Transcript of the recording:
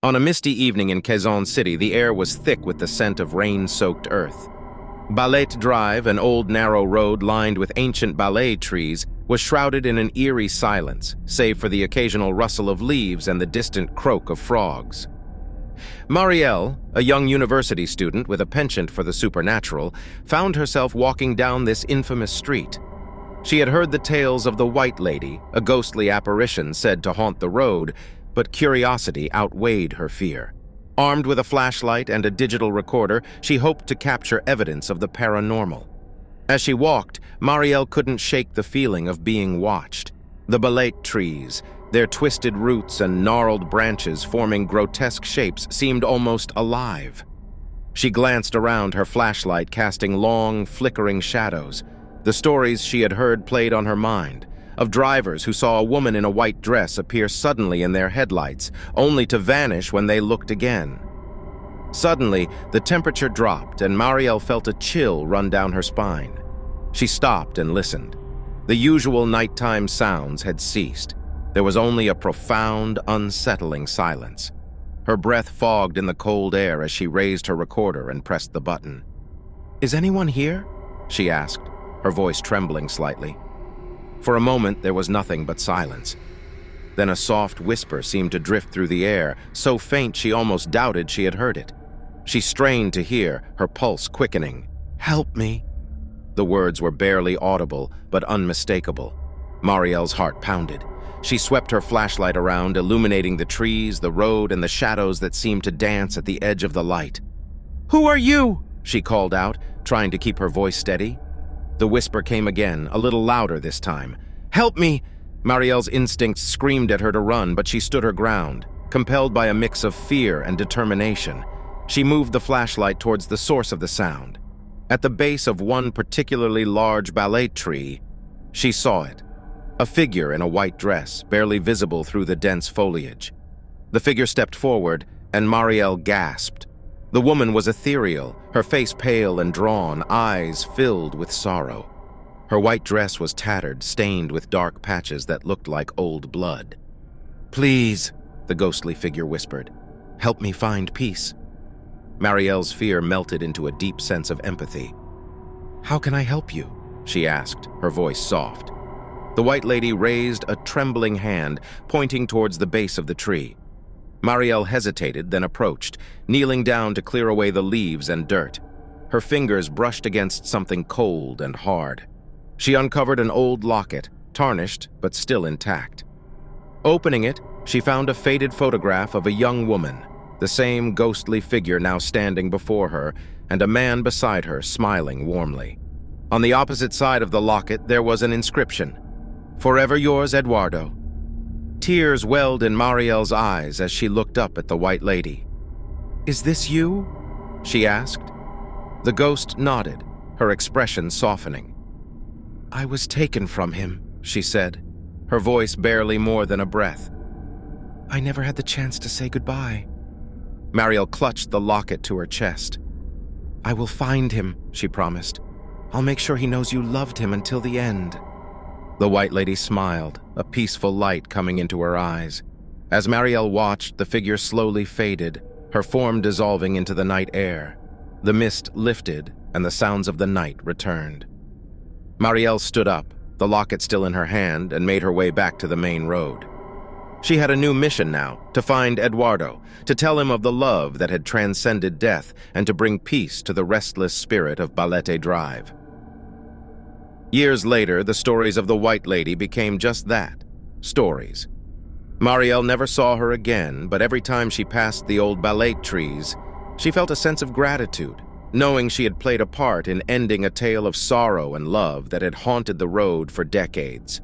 On a misty evening in Quezon City, the air was thick with the scent of rain-soaked earth. Balete Drive, an old narrow road lined with ancient balete trees, was shrouded in an eerie silence, save for the occasional rustle of leaves and the distant croak of frogs. Marielle, a young university student with a penchant for the supernatural, found herself walking down this infamous street. She had heard the tales of the White Lady, a ghostly apparition said to haunt the road, but curiosity outweighed her fear. Armed with a flashlight and a digital recorder, she hoped to capture evidence of the paranormal. As she walked, Marielle couldn't shake the feeling of being watched. The balete trees, their twisted roots and gnarled branches forming grotesque shapes, seemed almost alive. She glanced around, her flashlight casting long, flickering shadows. The stories she had heard played on her mind, of drivers who saw a woman in a white dress appear suddenly in their headlights, only to vanish when they looked again. Suddenly, the temperature dropped and Marielle felt a chill run down her spine. She stopped and listened. The usual nighttime sounds had ceased. There was only a profound, unsettling silence. Her breath fogged in the cold air as she raised her recorder and pressed the button. "Is anyone here?" she asked, her voice trembling slightly. For a moment, there was nothing but silence. Then a soft whisper seemed to drift through the air, so faint she almost doubted she had heard it. She strained to hear, her pulse quickening. "Help me." The words were barely audible, but unmistakable. Marielle's heart pounded. She swept her flashlight around, illuminating the trees, the road, and the shadows that seemed to dance at the edge of the light. "Who are you?" she called out, trying to keep her voice steady. The whisper came again, a little louder this time. "Help me!" Marielle's instincts screamed at her to run, but she stood her ground, compelled by a mix of fear and determination. She moved the flashlight towards the source of the sound. At the base of one particularly large balete tree, she saw it. A figure in a white dress, barely visible through the dense foliage. The figure stepped forward, and Marielle gasped. The woman was ethereal, her face pale and drawn, eyes filled with sorrow. Her white dress was tattered, stained with dark patches that looked like old blood. "Please," the ghostly figure whispered, "help me find peace." Marielle's fear melted into a deep sense of empathy. "How can I help you?" she asked, her voice soft. The White Lady raised a trembling hand, pointing towards the base of the tree. Marielle hesitated, then approached, kneeling down to clear away the leaves and dirt. Her fingers brushed against something cold and hard. She uncovered an old locket, tarnished but still intact. Opening it, she found a faded photograph of a young woman, the same ghostly figure now standing before her, and a man beside her smiling warmly. On the opposite side of the locket there was an inscription, "Forever yours, Eduardo." Tears welled in Marielle's eyes as she looked up at the White Lady. "Is this you?" she asked. The ghost nodded, her expression softening. "I was taken from him," she said, her voice barely more than a breath. "I never had the chance to say goodbye." Marielle clutched the locket to her chest. "I will find him," she promised. "I'll make sure he knows you loved him until the end." The White Lady smiled, a peaceful light coming into her eyes. As Marielle watched, the figure slowly faded, her form dissolving into the night air. The mist lifted, and the sounds of the night returned. Marielle stood up, the locket still in her hand, and made her way back to the main road. She had a new mission now, to find Eduardo, to tell him of the love that had transcended death, and to bring peace to the restless spirit of Balete Drive. Years later, the stories of the White Lady became just that, stories. Marielle never saw her again, but every time she passed the old balete trees, she felt a sense of gratitude, knowing she had played a part in ending a tale of sorrow and love that had haunted the road for decades.